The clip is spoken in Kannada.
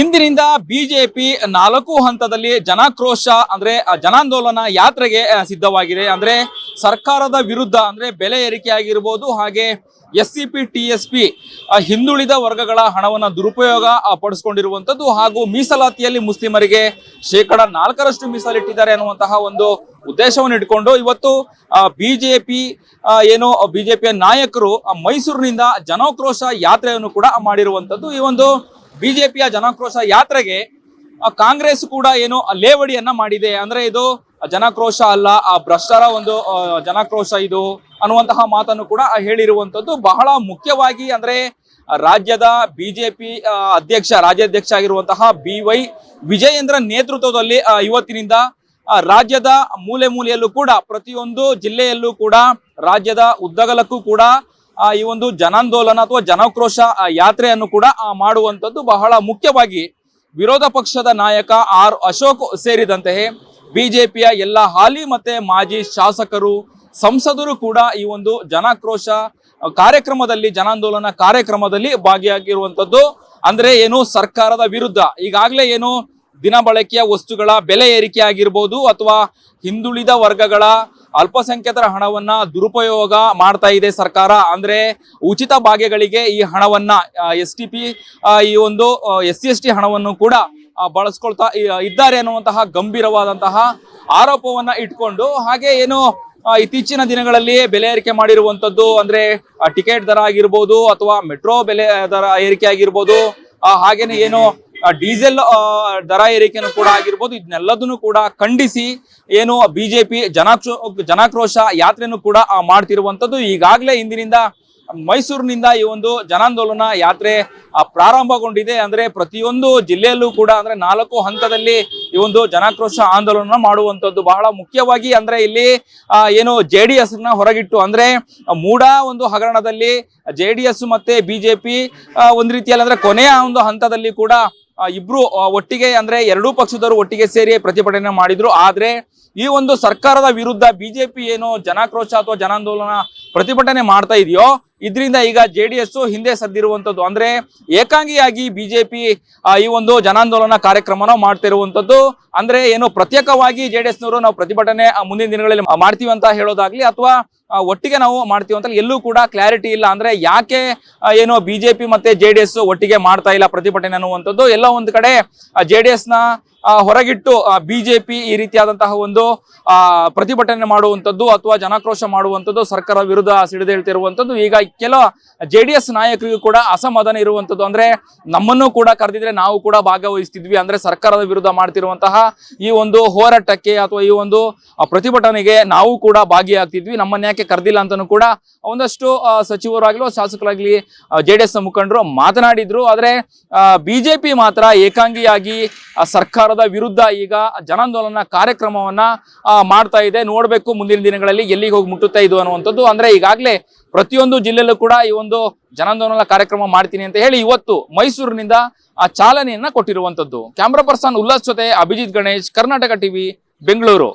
ಇಂದಿನಿಂದ ಬಿಜೆಪಿ 4 ಹಂತದಲ್ಲಿ ಜನಾಕ್ರೋಶ ಅಂದ್ರೆ ಜನಾಂದೋಲನ ಯಾತ್ರೆಗೆ ಸಿದ್ಧವಾಗಿದೆ. ಅಂದ್ರೆ ಸರ್ಕಾರದ ವಿರುದ್ಧ ಅಂದ್ರೆ ಬೆಲೆ ಏರಿಕೆ ಆಗಿರಬಹುದು, ಹಾಗೆ SCP TSP ಹಿಂದುಳಿದ ವರ್ಗಗಳ ಹಣವನ್ನು ದುರುಪಯೋಗ ಪಡಿಸಿಕೊಂಡಿರುವಂತದ್ದು, ಹಾಗೂ ಮೀಸಲಾತಿಯಲ್ಲಿ ಮುಸ್ಲಿಮರಿಗೆ 4% ಮೀಸಲಿಟ್ಟಿದ್ದಾರೆ ಅನ್ನುವಂತಹ ಒಂದು ಉದ್ದೇಶವನ್ನು ಇಟ್ಕೊಂಡು ಇವತ್ತು ಬಿಜೆಪಿಯ ನಾಯಕರು ಮೈಸೂರಿನಿಂದ ಜನಾಕ್ರೋಶ ಯಾತ್ರೆಯನ್ನು ಕೂಡ ಮಾಡಿರುವಂತದ್ದು. ಈ ಒಂದು ಬಿಜೆಪಿಯ ಜನಾಕ್ರೋಶ ಯಾತ್ರೆಗೆ ಕಾಂಗ್ರೆಸ್ ಕೂಡ ಲೇವಡಿಯನ್ನ ಮಾಡಿದೆ. ಅಂದ್ರೆ ಇದು ಜನಾಕ್ರೋಶ ಅಲ್ಲ, ಭ್ರಷ್ಟರ ಒಂದು ಜನಾಕ್ರೋಶ ಇದು ಅನ್ನುವಂತಹ ಮಾತನ್ನು ಕೂಡ ಹೇಳಿರುವಂತದ್ದು. ಬಹಳ ಮುಖ್ಯವಾಗಿ ಅಂದ್ರೆ ರಾಜ್ಯದ ಬಿಜೆಪಿ ರಾಜ್ಯಾಧ್ಯಕ್ಷ ಆಗಿರುವಂತಹ BY ವಿಜಯೇಂದ್ರ ನೇತೃತ್ವದಲ್ಲಿ ಇವತ್ತಿನಿಂದ ರಾಜ್ಯದ ಮೂಲೆ ಮೂಲೆಯಲ್ಲೂ ಕೂಡ, ಪ್ರತಿಯೊಂದು ಜಿಲ್ಲೆಯಲ್ಲೂ ಕೂಡ, ರಾಜ್ಯದ ಉದ್ದಗಲಕ್ಕೂ ಕೂಡ ಈ ಒಂದು ಜನಾಂದೋಲನ ಅಥವಾ ಜನಾಕ್ರೋಶ ಯಾತ್ರೆಯನ್ನು ಕೂಡ ಮಾಡುವಂತದ್ದು. ಬಹಳ ಮುಖ್ಯವಾಗಿ ವಿರೋಧ ಪಕ್ಷದ ನಾಯಕ ಅಶೋಕ್ ಸೇರಿದಂತೆ ಬಿಜೆಪಿಯ ಎಲ್ಲ ಹಾಲಿ ಮತ್ತೆ ಮಾಜಿ ಶಾಸಕರು, ಸಂಸದರು ಕೂಡ ಈ ಒಂದು ಜನಾಕ್ರೋಶ ಕಾರ್ಯಕ್ರಮದಲ್ಲಿ, ಜನಾಂದೋಲನ ಕಾರ್ಯಕ್ರಮದಲ್ಲಿ ಭಾಗಿಯಾಗಿರುವಂತದ್ದು. ಅಂದ್ರೆ ಸರ್ಕಾರದ ವಿರುದ್ಧ ಈಗಾಗಲೇ ದಿನಬಳಕೆಯ ವಸ್ತುಗಳ ಬೆಲೆ ಏರಿಕೆ ಆಗಿರ್ಬೋದು, ಅಥವಾ ಹಿಂದುಳಿದ ವರ್ಗಗಳ ಅಲ್ಪಸಂಖ್ಯಾತರ ಹಣವನ್ನ ದುರುಪಯೋಗ ಮಾಡ್ತಾ ಇದೆ ಸರ್ಕಾರ. ಅಂದ್ರೆ ಉಚಿತ ಭಾಗ್ಯಗಳಿಗೆ ಈ ಹಣವನ್ನ ಈ ಒಂದು SC/ST ಹಣವನ್ನು ಕೂಡ ಬಳಸ್ಕೊಳ್ತಾ ಇದ್ದಾರೆ ಅನ್ನುವಂತಹ ಗಂಭೀರವಾದಂತಹ ಆರೋಪವನ್ನ ಇಟ್ಕೊಂಡು, ಹಾಗೆ ಇತ್ತೀಚಿನ ದಿನಗಳಲ್ಲಿ ಬೆಲೆ ಏರಿಕೆ ಮಾಡಿರುವಂತದ್ದು ಅಂದ್ರೆ ಟಿಕೆಟ್ ದರ ಆಗಿರ್ಬೋದು, ಅಥವಾ ಮೆಟ್ರೋ ಬೆಲೆ ದರ ಏರಿಕೆ ಆಗಿರ್ಬೋದು, ಹಾಗೇನೆ ಡೀಸೆಲ್ ದರ ಏರಿಕೆಯನ್ನು ಕೂಡ ಆಗಿರ್ಬೋದು. ಇದನ್ನೆಲ್ಲದನ್ನು ಕೂಡ ಖಂಡಿಸಿ ಬಿಜೆಪಿ ಜನಾಕ್ರೋಶ ಯಾತ್ರೆಯನ್ನು ಕೂಡ ಮಾಡ್ತಿರುವಂತದ್ದು. ಈಗಾಗಲೇ ಇಂದಿನಿಂದ ಮೈಸೂರಿನಿಂದ ಈ ಒಂದು ಜನಾಂದೋಲನ ಯಾತ್ರೆ ಪ್ರಾರಂಭಗೊಂಡಿದೆ. ಅಂದ್ರೆ ಪ್ರತಿಯೊಂದು ಜಿಲ್ಲೆಯಲ್ಲೂ ಕೂಡ ಅಂದ್ರೆ 4 ಹಂತದಲ್ಲಿ ಈ ಒಂದು ಜನಾಕ್ರೋಶ ಆಂದೋಲನ ಮಾಡುವಂತದ್ದು. ಬಹಳ ಮುಖ್ಯವಾಗಿ ಅಂದ್ರೆ ಇಲ್ಲಿ JDS ನ ಹೊರಗಿಟ್ಟು, ಅಂದ್ರೆ ಮೂಡ ಒಂದು ಹಗರಣದಲ್ಲಿ JDS ಮತ್ತೆ ಬಿಜೆಪಿ ಒಂದ್ ರೀತಿಯಲ್ಲಿ ಅಂದ್ರೆ ಕೊನೆಯ ಒಂದು ಹಂತದಲ್ಲಿ ಕೂಡ ಇಬ್ರು ಒಟ್ಟಿಗೆ, ಅಂದ್ರೆ ಎರಡೂ ಪಕ್ಷದವರು ಒಟ್ಟಿಗೆ ಸೇರಿ ಪ್ರತಿಭಟನೆ ಮಾಡಿದ್ರು. ಆದ್ರೆ ಈ ಒಂದು ಸರ್ಕಾರದ ವಿರುದ್ಧ ಬಿಜೆಪಿ ಜನಾಕ್ರೋಶ ಅಥವಾ ಜನಾಂದೋಲನ ಪ್ರತಿಭಟನೆ ಮಾಡ್ತಾ ಇದೆಯೋ, ಇದರಿಂದ ಈಗ JDS ಹಿಂದೆ ಸದ್ದಿರುವಂತದ್ದು. ಅಂದ್ರೆ ಏಕಾಂಗಿಯಾಗಿ ಬಿಜೆಪಿ ಈ ಒಂದು ಜನಾಂದೋಲನ ಕಾರ್ಯಕ್ರಮನ ಮಾಡ್ತಿರುವಂತದ್ದು. ಅಂದ್ರೆ ಪ್ರತ್ಯೇಕವಾಗಿ JDS ನವರು ನಾವು ಪ್ರತಿಭಟನೆ ಮುಂದಿನ ದಿನಗಳಲ್ಲಿ ಮಾಡ್ತೀವಿ ಅಂತ ಹೇಳೋದಾಗ್ಲಿ, ಅಥವಾ ಒಟ್ಟಿಗೆ ನಾವು ಮಾಡ್ತೀವಿ ಅಂತ ಎಲ್ಲೂ ಕೂಡ ಕ್ಲಾರಿಟಿ ಇಲ್ಲ. ಅಂದ್ರೆ ಯಾಕೆ ಬಿಜೆಪಿ ಮತ್ತೆ JDS ಒಟ್ಟಿಗೆ ಮಾಡ್ತಾ ಇಲ್ಲ ಪ್ರತಿಭಟನೆ ಅನ್ನುವಂಥದ್ದು. ಎಲ್ಲ ಒಂದು ಕಡೆ JDS ನ ಹೊರಗಿಟ್ಟು ಬಿಜೆಪಿ ಈ ರೀತಿಯಾದಂತಹ ಒಂದು ಪ್ರತಿಭಟನೆ ಮಾಡುವಂತದ್ದು ಅಥವಾ ಜನಾಕ್ರೋಶ ಮಾಡುವಂತದ್ದು, ಸರ್ಕಾರ ವಿರುದ್ಧ ಸಿಡಿದೇಳ್ತಿರುವಂತದ್ದು. ಈಗ ಕೆಲ JDS ನಾಯಕರಿಗೂ ಕೂಡ ಅಸಮಾಧಾನ ಇರುವಂತದ್ದು. ಅಂದ್ರೆ ನಮ್ಮನ್ನು ಕೂಡ ಕರೆದಿದ್ರೆ ನಾವು ಕೂಡ ಭಾಗವಹಿಸ್ತಿದ್ವಿ, ಅಂದ್ರೆ ಸರ್ಕಾರದ ವಿರುದ್ಧ ಮಾಡ್ತಿರುವಂತಹ ಈ ಒಂದು ಹೋರಾಟಕ್ಕೆ ಅಥವಾ ಈ ಒಂದು ಪ್ರತಿಭಟನೆಗೆ ನಾವು ಕೂಡ ಭಾಗಿಯಾಗ್ತಿದ್ವಿ, ನಮ್ಮನ್ನ ಯಾಕೆ ಕರೆದಿಲ್ಲ ಅಂತಾನು ಕೂಡ ಒಂದಷ್ಟು ಸಚಿವರಾಗ್ಲಿ ಶಾಸಕರಾಗ್ಲಿ JDS ಮುಖಂಡರು ಮಾತನಾಡಿದ್ರು. ಆದ್ರೆ ಬಿಜೆಪಿ ಮಾತ್ರ ಏಕಾಂಗಿಯಾಗಿ ಸರ್ಕಾರದ ವಿರುದ್ಧ ಈಗ ಜನಾಂದೋಲನ ಕಾರ್ಯಕ್ರಮವನ್ನ ಮಾಡ್ತಾ ಇದೆ. ನೋಡ್ಬೇಕು ಮುಂದಿನ ದಿನಗಳಲ್ಲಿ ಎಲ್ಲಿಗೆ ಹೋಗಿ ಮುಟ್ಟುತ್ತಾ ಇದು ಅನ್ನುವಂಥದ್ದು. ಅಂದ್ರೆ ಈಗಾಗಲೇ ಪ್ರತಿಯೊಂದು ಜಿಲ್ಲೆಯಲ್ಲೂ ಕೂಡ ಈ ಒಂದು ಜನಾಂದೋಲನ ಕಾರ್ಯಕ್ರಮ ಮಾಡ್ತೀನಿ ಅಂತ ಹೇಳಿ ಇವತ್ತು ಮೈಸೂರಿನಿಂದ ಚಾಲನೆಯನ್ನ ಕೊಟ್ಟಿರುವಂತದ್ದು. ಕ್ಯಾಮ್ರಾ ಪರ್ಸನ್ ಉಲ್ಲಾಸ್ ಜೊತೆ ಅಭಿಜಿತ್ ಗಣೇಶ್, ಕರ್ನಾಟಕ ಟಿವಿ, ಬೆಂಗಳೂರು.